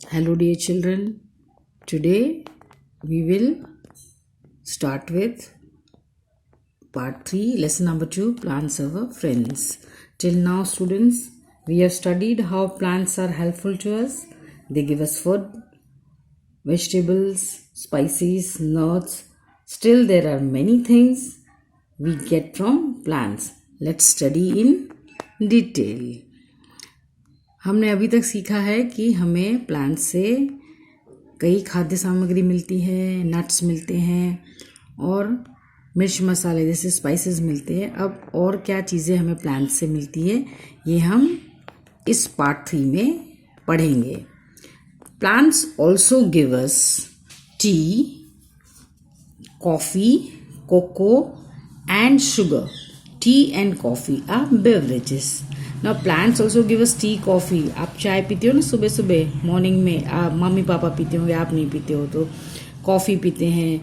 Hello dear children, today we will start with part 3, lesson number 2, plants are our friends. Till now students, we have studied how plants are helpful to us. They give us food, vegetables, spices, nuts. Still there are many things we get from plants. Let's study in detail. हमने अभी तक सीखा है कि हमें plant से कई खाद्य सामग्री मिलती है, नट्स मिलते हैं और मिर्च मसाले जैसे स्पाइसेस मिलते हैं. अब और क्या चीज़ें हमें प्लांट से मिलती है ये हम इस पार्ट 3 में पढ़ेंगे. Plants also give us tea, coffee, cocoa and sugar. Tea and coffee are beverages. Now plants also give us tea, coffee. आप चाय पीते हो ना सुबह सुबह मॉर्निंग में, मम्मी पापा पीते होंगे, आप नहीं पीते हो तो कॉफ़ी पीते हैं,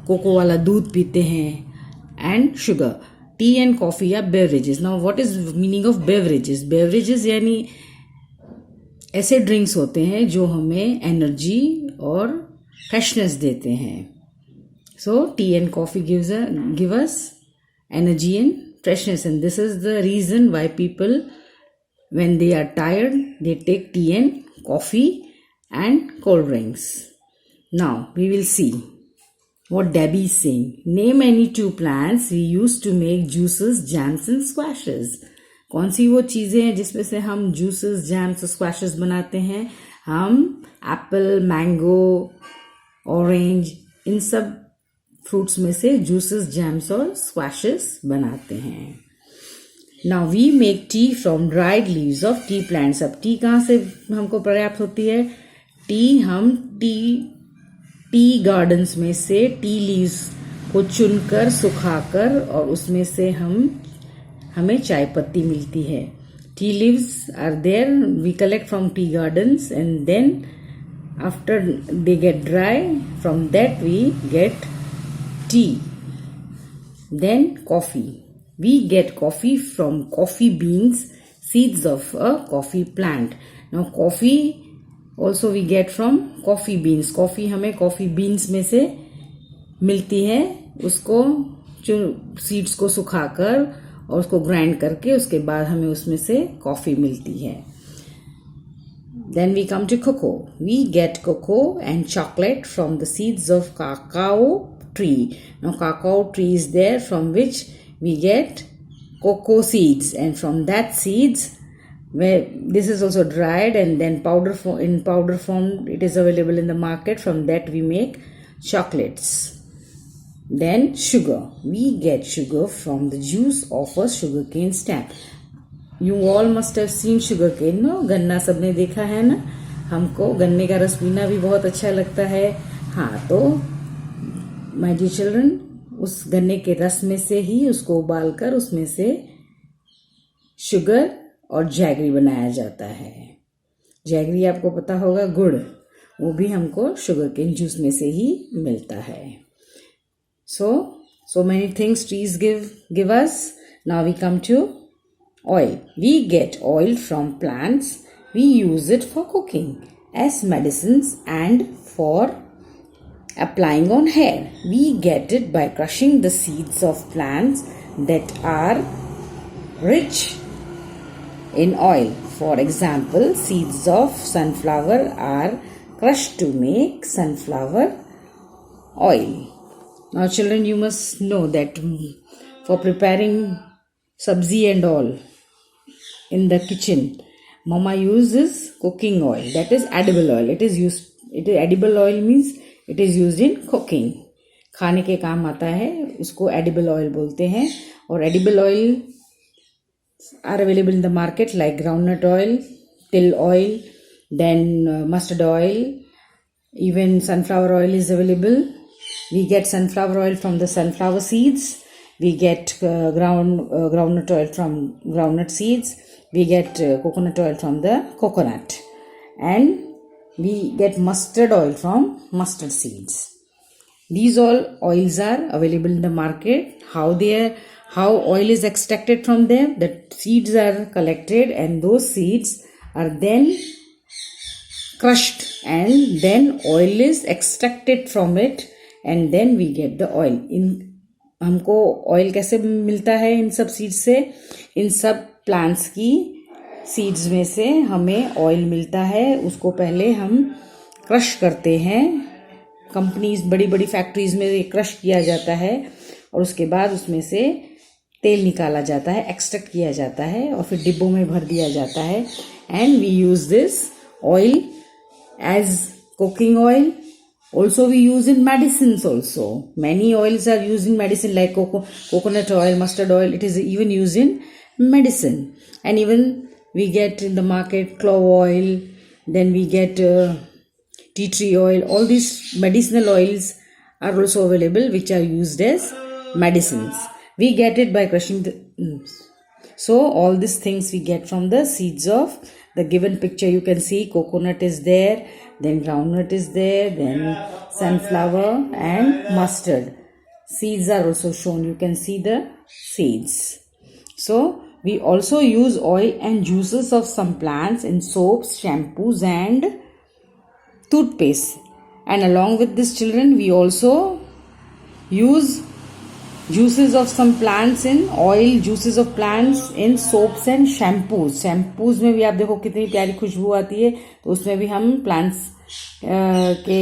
कोको वाला दूध पीते हैं and sugar. Tea and coffee are beverages. Now what is meaning of beverages? Beverages यानी ऐसे ड्रिंक्स होते हैं जो हमें एनर्जी और फ्रेशनेस देते हैं. So tea and coffee give us energy and freshness, and this is the reason why people, when they are tired, they take tea and coffee and cold drinks. Now we will see what Debbie is saying. Name any 2 plants we use to make juices, jams and squashes. कौन सी वो चीज़ें हैं जिसमें से हम juices, jams और squashes बनाते हैं? हम एप्पल, मैंगो, ऑरेंज, इन सब फ्रूट्स में से जूसेस, जैम्स और स्क्वैशेस बनाते हैं. Now we make tea from dried leaves of tea plants. अब टी कहाँ से हमको पर्याप्त होती है? टी हम टी गार्डन्स में से टी लीव्स को चुनकर, सुखाकर और उसमें से हमें चाय पत्ती मिलती है. Tea leaves are there, we collect from tea gardens and then after they get dry, from that we get tea. Then coffee. We get coffee from coffee beans, seeds of a coffee plant. Now coffee also we get from coffee beans. Coffee हमें coffee beans में से मिलती है. उसको जो seeds को सुखाकर और उसको ग्राइंड करके उसके बाद हमें उसमें से कॉफ़ी मिलती है. Then we come to cocoa. We get cocoa and chocolate from the seeds of cacao tree. Now cacao tree is there from which we get cocoa seeds, and from that seeds, where this is also dried and then in powder form it is available in the market. From that we make chocolates. Then sugar. We get sugar from the juice of a sugarcane stem. You all must have seen sugarcane, no? गन्ना सबने देखा है ना. हमको गन्ने का रस पीना भी बहुत अच्छा लगता है. हाँ, तो माय डियर चिल्ड्रन, उस गन्ने के रस में से ही उसको उबालकर उसमें से शुगर और जैगरी बनाया जाता है. जैगरी आपको पता होगा, गुड़, वो भी हमको शुगर केन जूस में से ही मिलता है. So many things trees give us. Now we come to oil. We get oil from plants. We use it for cooking, as medicines and for applying on hair. We get it by crushing the seeds of plants that are rich in oil. For example, seeds of sunflower are crushed to make sunflower oil. Now children, you must know that for preparing sabzi and all in the kitchen, mama uses cooking oil, that is edible oil. Edible oil means it is used in cooking. खाने के काम आता है, उसको edible oil बोलते हैं. और edible oil are available in the market like groundnut oil, till oil, then mustard oil, even sunflower oil is available. We get sunflower oil from the sunflower seeds. We get groundnut oil from groundnut seeds. We get coconut oil from the coconut, and we get mustard oil from mustard seeds. These all oils are available in the market. How oil is extracted from them? The seeds are collected and those seeds are then crushed and then oil is extracted from it and then we get the oil. हमको oil कैसे मिलता है इन सब seeds से? इन सब plants की seeds में से हमें ऑयल मिलता है. उसको पहले हम क्रश करते हैं. कंपनीज, बड़ी बड़ी फैक्ट्रीज में ये क्रश किया जाता है और उसके बाद उसमें से तेल निकाला जाता है, एक्सट्रैक्ट किया जाता है और फिर डिब्बों में भर दिया जाता है. And we use this oil as cooking oil. Also we use in medicines also. Many oils are used in medicine like coconut oil, mustard oil. It is even used in medicine. And even we get in the market clove oil. Then we get tea tree oil. All these medicinal oils are also available which are used as medicines. We get it by crushing the... So all these things we get from the seeds of the given picture. You can see coconut is there, then groundnut is there, then sunflower and mustard. Seeds are also shown. You can see the seeds. So we also use oil and juices of some plants in soaps, shampoos and toothpaste. And along with this, children, we also use juices of some plants in oil, juices of plants in soaps and shampoos. Shampoos में भी आप देखो कितनी प्यारी खुशबू आती है, तो उसमें भी हम प्लांट्स के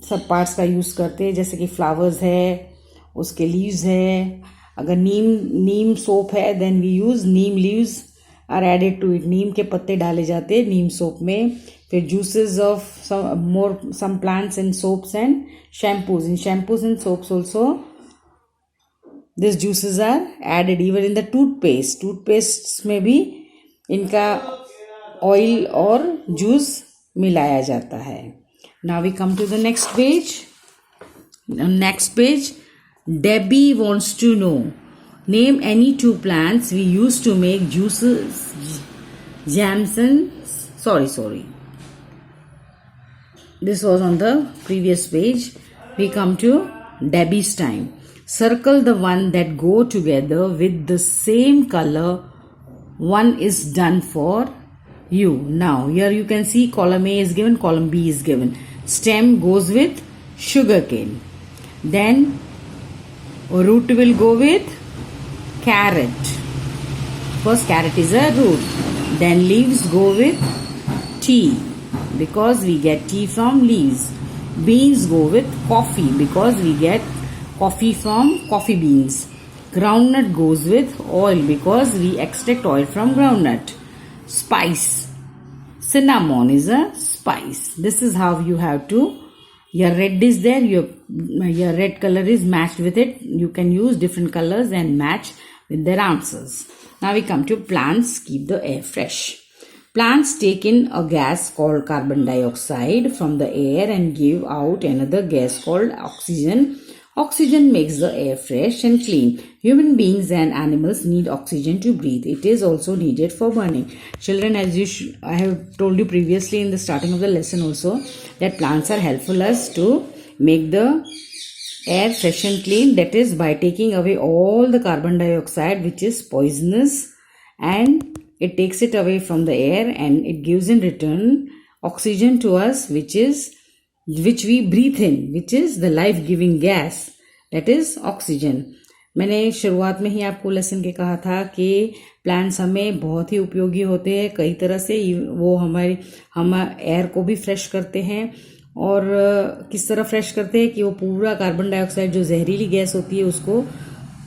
सब पार्ट्स का यूज करते हैं. जैसे कि फ्लावर्स है, उसके लीव्स है. अगर नीम सोप है, then we use neem leaves are added to it. नीम के पत्ते डाले जाते हैं नीम सोप में. फिर juices of some plants in soaps and shampoos. In shampoos and soaps also these juices are added. Even in the toothpaste. Toothpastes में भी इनका ऑयल और जूस मिलाया जाता है. Now we come to the next page. Next page, Debbie wants to know, name any two plants we use to make juices, jams and sorry. This was on the previous page. We come to Debbie's time. Circle the one that go together with the same color. One is done for you. Now here you can see column A is given, column B is given. Stem goes with sugarcane. Then root will go with carrot. First carrot is a root. Then leaves go with tea because we get tea from leaves. Beans go with coffee because we get coffee from coffee beans. Groundnut goes with oil because we extract oil from groundnut. Spice. Cinnamon is a spice. This is how you have to. Your red is there. Your red color is matched with it. You can use different colors and match with their answers. Now we come to plants keep the air fresh. Plants take in a gas called carbon dioxide from the air and give out another gas called oxygen. Oxygen makes the air fresh and clean. Human beings and animals need oxygen to breathe. It is also needed for burning. Children, as I have told you previously in the starting of the lesson also, that plants are helpful us to make the air fresh and clean. That is by taking away all the carbon dioxide which is poisonous, and it takes it away from the air and it gives in return oxygen to us which we breathe in, which is the life-giving gas, that is oxygen. मैंने शुरुआत में ही आपको lesson के कहा था कि plants हमें बहुत ही उपयोगी होते हैं कई तरह से. वो हम एयर को भी फ्रेश करते हैं. और किस तरह फ्रेश करते हैं कि वो पूरा कार्बन डाइऑक्साइड जो जहरीली गैस होती है उसको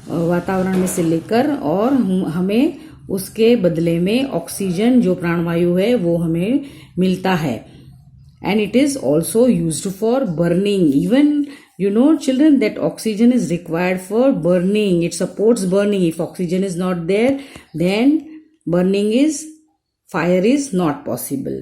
वातावरण में से लेकर और हमें उसके बदले में ऑक्सीजन जो प्राणवायु है वो हमें मिलता है. And it is also used for burning. Even you know, children, that oxygen is required for burning. It supports burning. If oxygen is not there, then fire is not possible.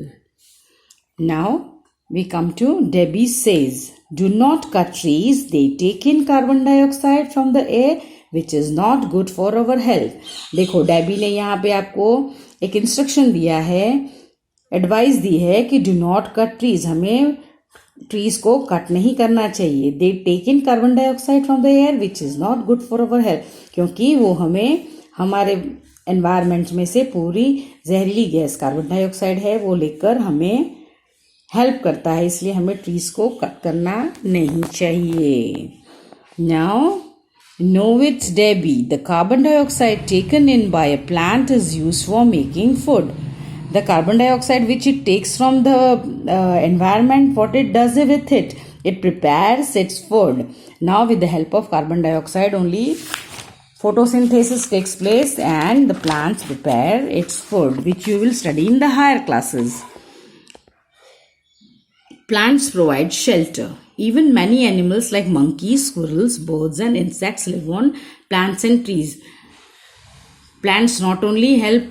Now we come to Debbie says, do not cut trees. They take in carbon dioxide from the air, which is not good for our health. देखो Debbie ने यहाँ पे आपको एक instruction दिया है, advice दी है कि डू नॉट कट ट्रीज. हमें ट्रीज को कट नहीं करना चाहिए. They take in carbon dioxide from the air which is not good for our health, क्योंकि वो हमें हमारे एनवायरमेंट में से पूरी जहरीली गैस कार्बन डाइऑक्साइड है वो लेकर हमें हेल्प करता है, इसलिए हमें ट्रीज को कट करना नहीं चाहिए. Now know it, Debbie. The carbon dioxide taken in by a plant is used for making food. The carbon dioxide which it takes from the environment, what it does with it? It prepares its food. Now with the help of carbon dioxide only photosynthesis takes place and the plants prepare its food, which you will study in the higher classes. Plants provide shelter. Even many animals like monkeys, squirrels, birds and insects live on plants and trees. Plants not only help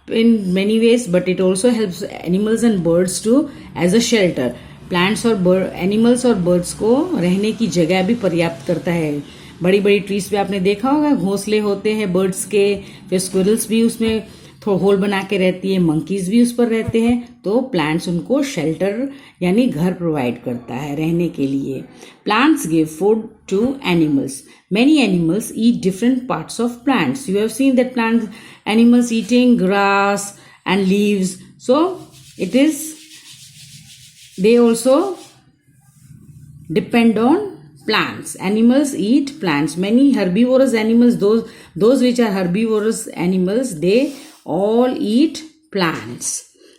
in many ways, but it also helps animals and birds too as a shelter. Plants और animals और birds को रहने की जगह भी पर्याप्त करता है. बड़ी बड़ी ट्रीज पे आपने देखा होगा घोंसले होते हैं बर्ड्स के, फिर स्क्विरल्स भी उसमें होल बना के रहती है, मंकीज भी उस पर रहते हैं. तो प्लांट्स उनको शेल्टर यानी घर प्रोवाइड करता है रहने के लिए. Plants give food to animals. Many animals eat different parts of plants. You have seen that animals eating grass and leaves. So they also depend on plants. Animals eat plants. Many herbivorous animals, those which are herbivorous animals, they all eat plants.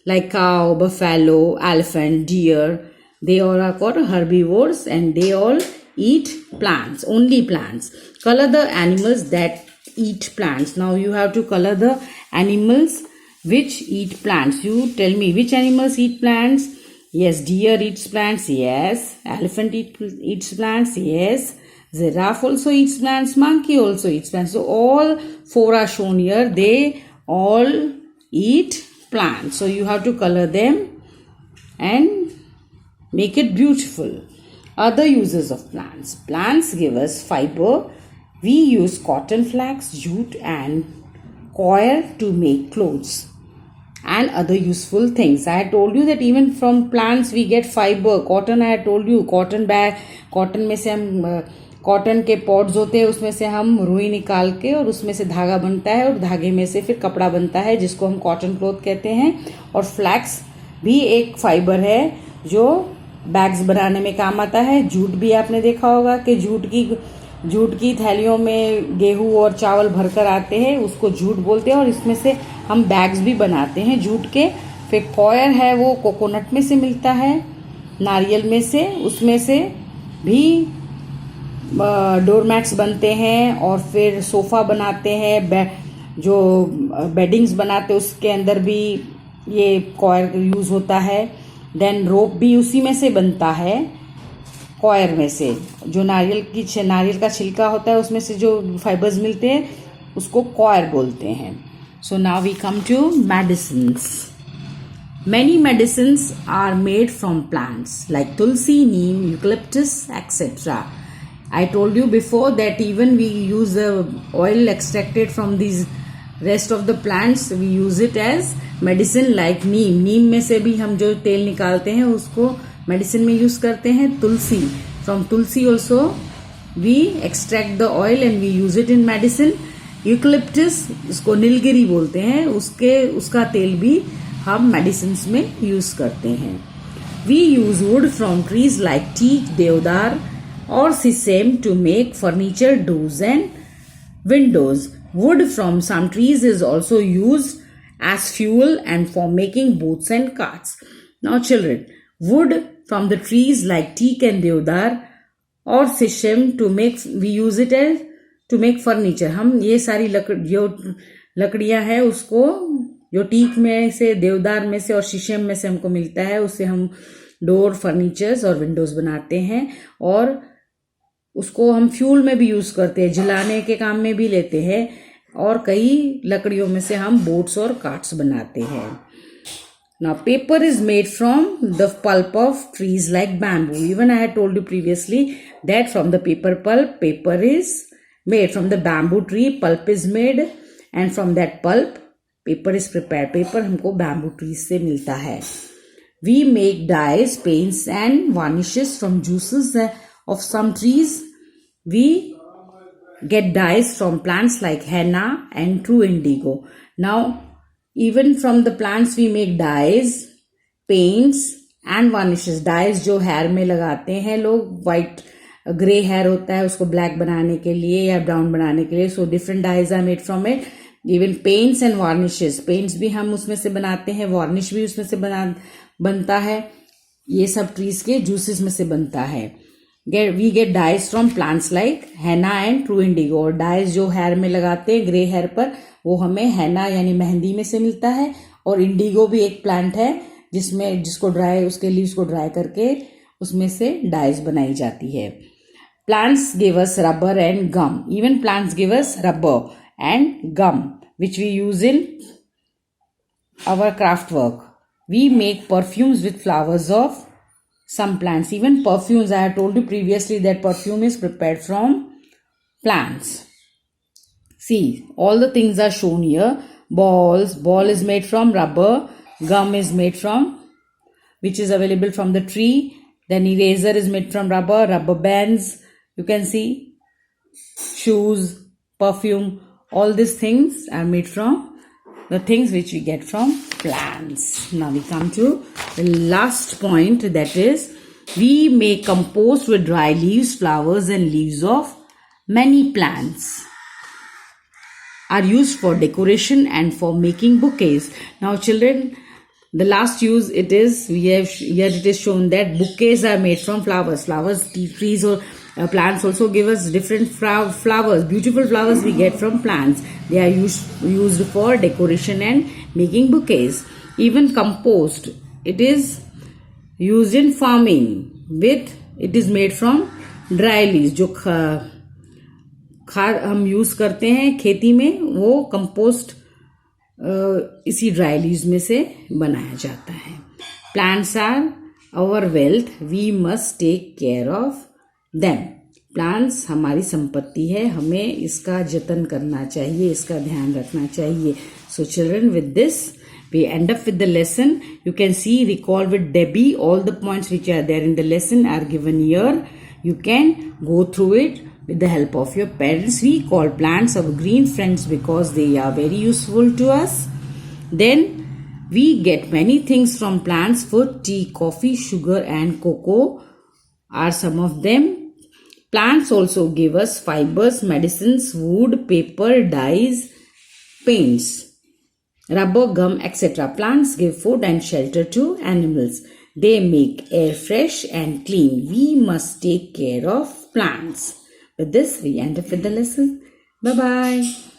Like cow, buffalo, elephant, deer, they all are called herbivores and they all eat plants, only plants. Color the animals that eat plants. Now you have to color the animals which eat plants. You tell me which animals eat plants. Yes, deer eats plants. Yes, elephant eats plants. Yes, giraffe also eats plants. Monkey also eats plants. So all four are shown here. They all eat plants. So you have to color them and make it beautiful. Other uses of plants. Plants give us fiber. We use cotton, flax, jute and coir to make clothes and other useful things. I had told you that even from plants we get fiber. Cotton, I had told you, cotton bag, cotton में से हम cotton के pods होते हैं, उसमें से हम रुई निकाल के और उसमें से धागा बनता है और धागे में से फिर कपड़ा बनता है जिसको हम कॉटन क्लॉथ कहते हैं. और फ्लैक्स भी एक फाइबर है जो बैग्स बनाने में काम आता है. जूट भी आपने देखा होगा कि जूट की थैलियों में गेहूं और चावल भरकर आते हैं, उसको जूट बोलते हैं और इसमें से हम बैग्स भी बनाते हैं जूट के. फिर कॉयर है वो कोकोनट में से मिलता है, नारियल में से, उसमें से भी डोरमैट्स बनते हैं और फिर सोफा बनाते हैं, जो बेडिंग्स बनाते हैं उसके अंदर भी ये कॉयर यूज होता है. देन रोप भी उसी में से बनता है, कॉयर में से. जो नारियल का छिलका होता है उसमें से जो फाइबर्स मिलते हैं उसको कॉयर बोलते हैं. So now we come to medicines. Many medicines are made from plants like tulsi, neem, eucalyptus, etc. I told you before that even we use the oil extracted from these rest of the plants, we use it as medicine like neem. नीम में से भी हम जो तेल निकालते हैं उसको medicine में यूज करते हैं. तुलसी, from tulsi also we extract the oil and we use it in medicine. Eucalyptus, इसको नीलगिरी बोलते हैं, उसका तेल भी हम मेडिसिन में यूज करते हैं. We use wood from trees like teak, deodar और sheesham to make furniture, doors and windows. Wood from some trees is also used as fuel and for making boats and carts. Now children, wood from the trees like teak and deodar or sishem we use it as to make furniture. हम ये सारी लकड़ियां हैं उसको जो teak में से, देवदार में से और शीशम में से हमको मिलता है, उससे हम डोर, फर्नीचर्स और विंडोज बनाते हैं. और उसको हम फ्यूल में भी यूज करते हैं, जलाने के काम में भी लेते हैं. और कई लकड़ियों में से हम बोट्स और कार्ट्स बनाते हैं. Now paper is made from the pulp of trees like bamboo. Even I had told you previously that from the paper pulp, paper is made. From the bamboo tree, pulp is made and from that pulp, paper is prepared. Paper हमको bamboo trees से मिलता है. We make dyes, paints and varnishes from juices of some trees. We get dyes from plants like henna and true indigo. Now, even from the plants we make dyes, paints and varnishes, dyes जो hair में लगाते हैं लोग, white grey hair होता है उसको black बनाने के लिए या ब्राउन बनाने के लिए, so different dyes are made from it. Even paints and varnishes, paints भी हम उसमें से बनाते हैं, वार्निश भी उसमें से बनता है. ये सब ट्रीज के जूसेस में से बनता है. We get dyes from plants like henna and true indigo. और डाइज जो हेयर में लगाते हैं ग्रे हेयर पर, वो हमें हैना यानी मेहंदी में से मिलता है. और इंडिगो भी एक प्लांट है जिसको ड्राई, उसके लीव्स को ड्राई करके उसमें से डाइज बनाई जाती है. Plants give us rubber and gum. Even plants give us rubber and gum which we use in our craft work. We make perfumes with flowers of some plants. Even perfumes, I have told you previously that perfume is prepared from plants. See, all the things are shown here. Ball is made from rubber. Gum is made from, which is available from the tree. Then eraser is made from rubber. Rubber bands, you can see. Shoes, perfume, all these things are made from the things which we get from plants. Now we come to the last point, that is we make compost with dry leaves, flowers and leaves of many plants. Are used for decoration and for making bouquets. Now children, the last use it is, it is shown that bouquets are made from flowers. Trees or plants also give us different flowers, beautiful flowers we get from plants. They are used for decoration and making bouquets. Even compost, it is used in farming. It is made from dry leaves. जो खाद हम use करते हैं खेती में, वो compost इसी dry leaves में से बनाया जाता है. Plants are our wealth, we must take care of them. Plants हमारी संपत्ति है, हमें इसका जतन करना चाहिए, इसका ध्यान रखना चाहिए. So children, with this we end up with the lesson. You can see, recall with Debbie, all the points which are there in the lesson are given here. You can go through it with the help of your parents. We call plants our green friends because they are very useful to us. Then we get many things from plants. Food, tea, coffee, sugar and cocoa are some of them. Plants also give us fibers, medicines, wood, paper, dyes, paints, rubber, gum, etc. Plants give food and shelter to animals. They make air fresh and clean. We must take care of plants. With this, we end up with the lesson. Bye-bye.